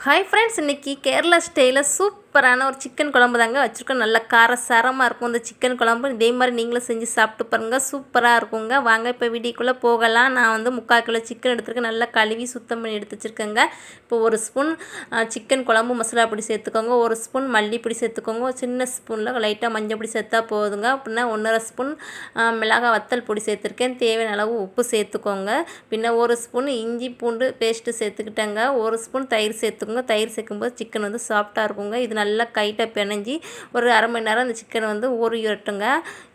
Hi friends, இன்றைக்கி கேரளா ஸ்டைலில் சூப்பரான ஒரு சிக்கன் குழம்பு தாங்க வச்சுருக்கோம். நல்ல காரசாரமாக இருக்கும் இந்த சிக்கன் குழம்பு. இதே மாதிரி நீங்களும் செஞ்சு சாப்பிட்டு பாருங்கள், சூப்பராக இருக்குங்க. வாங்க இப்போ வீடியோக்குள்ளே போகலாம். நான் வந்து 3/4 கிலோ சிக்கன் எடுத்துருக்கேன். நல்லா கழுவி சுத்தம் பண்ணி எடுத்து வச்சுருக்கேங்க. இப்போ ஒரு ஸ்பூன் சிக்கன் குழம்பு மசாலா பொடி சேர்த்துக்கோங்க, ஒரு ஸ்பூன் மல்லிப்பொடி சேர்த்துக்கோங்க, ஒரு சின்ன ஸ்பூனில் லைட்டாக மஞ்சள் பொடி சேர்த்தா போதுங்க. அப்படின்னா 1.5 ஸ்பூன் மிளகாய் வத்தல் பொடி சேர்த்துருக்கேன். தேவையான அளவு உப்பு சேர்த்துக்கோங்க. பின்ன ஒரு ஸ்பூன் இஞ்சி பூண்டு பேஸ்ட்டு சேர்த்துக்கிட்டேங்க. ஒரு ஸ்பூன் தயிர் சேர்த்துக்கோங்க. தயிர் சேர்க்கும்போது சிக்கன் வந்து சாஃப்டாக இருக்குங்க. இது நல்லா கைட்டாக பிணைஞ்சி ஒரு அரை மணி நேரம் அந்த சிக்கனை வந்து ஊறிட்டுங்க.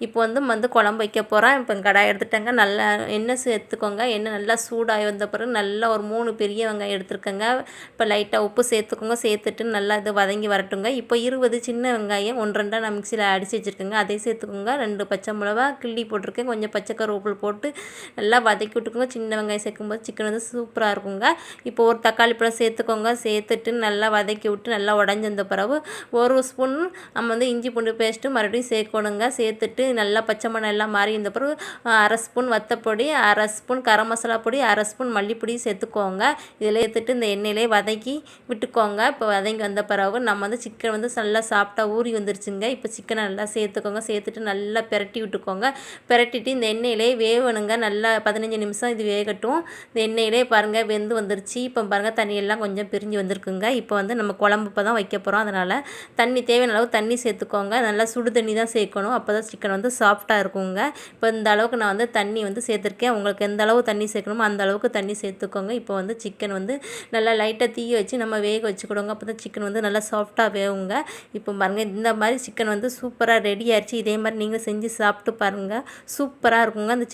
இப்போ வந்து குழம்பு வைக்க போகிறேன். இப்போ கடாய் எடுத்துட்டேங்க. நல்லா எண்ணெய் சேர்த்துக்கோங்க. எண்ணெய் நல்லா சூடாகி வந்த பிறகு நல்லா ஒரு 3 பெரிய வெங்காயம் எடுத்துருக்கேங்க. இப்போ லைட்டாக உப்பு சேர்த்துக்கோங்க. சேர்த்துட்டு நல்லா இது வதங்கி வரட்டுங்க. இப்போ 20 சின்ன வெங்காயம் 1-2 நான் மிக்சியில் அடித்து வச்சுருக்கேங்க. அதே சேர்த்துக்கோங்க. 2 பச்சை மிளகா கிள்ளி போட்டிருக்கேன். கொஞ்சம் பச்சை கருவேப்பிலை போட்டு நல்லா வதக்கி விட்டுக்கோங்க. சின்ன வெங்காயம் சேர்க்கும்போது சிக்கன் வந்து சூப்பராக இருக்குங்க. இப்போ ஒரு தக்காளி பழம் சேர்த்துக்கோங்க. சேர்த்துட்டு நல்லா வதக்கி விட்டு நல்லா உடஞ்சி வந்த பிறகு ஒரு ஸ்பூன் நம்ம வந்து இஞ்சி பூண்டு பேஸ்ட்டு மறுபடியும் சேர்க்கணுங்க. சேர்த்துட்டு நல்லா பச்சை மணம் எல்லாம் மாறி இந்த பிறகு அரை ஸ்பூன் வத்தப்பொடி, அரை ஸ்பூன் கரம் மசாலா பொடி, அரை ஸ்பூன் மல்லிப்பொடி சேர்த்துக்கோங்க. இதில் சேர்த்துட்டு இந்த எண்ணெயிலே வதக்கி விட்டுக்கோங்க. இப்போ வதங்கி வந்த பிறகு நம்ம வந்து சிக்கன் வந்து நல்லா சாஃப்டாக ஊறி வந்துருச்சுங்க. இப்போ சிக்கனை நல்லா சேர்த்துக்கோங்க. சேர்த்துட்டு நல்லா பிரட்டி விட்டுக்கோங்க. பிரட்டிட்டு இந்த எண்ணெயிலே வேகணுங்க. நல்லா 15 நிமிஷம் இது வேகட்டும். இந்த எண்ணெயிலே பாருங்கள் வெந்து வந்துருச்சு. இப்போ பாருங்கள் தண்ணியெல்லாம் கொஞ்சம் பிரிஞ்சு வந்திருக்குங்க. இப்போ வந்து நம்ம குழம்பு இப்போ தான் வைக்க போகிறோம். அதனால் தண்ணி தேவையான அளவு தண்ணி சேர்த்துக்கோங்க. நல்லா சுடு தண்ணி தான் சேர்க்கணும். அப்போ தான் சிக்கன் வந்து சாஃப்டாக இருக்குங்க. இப்போ இந்த அளவுக்கு நான் வந்து தண்ணி வந்து சேர்த்துருக்கேன். உங்களுக்கு எந்த அளவு தண்ணி சேர்க்கணுமோ அந்த அளவுக்கு தண்ணி சேர்த்துக்கோங்க. இப்போ வந்து சிக்கன் வந்து நல்லா லைட்டாக தீய வச்சு நம்ம வேக வச்சுக்கிடுவோங்க. அப்போ தான் சிக்கன் வந்து நல்லா சாஃப்டாக வேகுங்க. இப்போ பாருங்கள் இந்த மாதிரி சிக்கன் வந்து சூப்பராக ரெடி ஆயிடுச்சு. இதே மாதிரி நீங்கள் செஞ்சு சாப்பிட்டு பாருங்கள், சூப்பராக இருக்குங்க. அந்த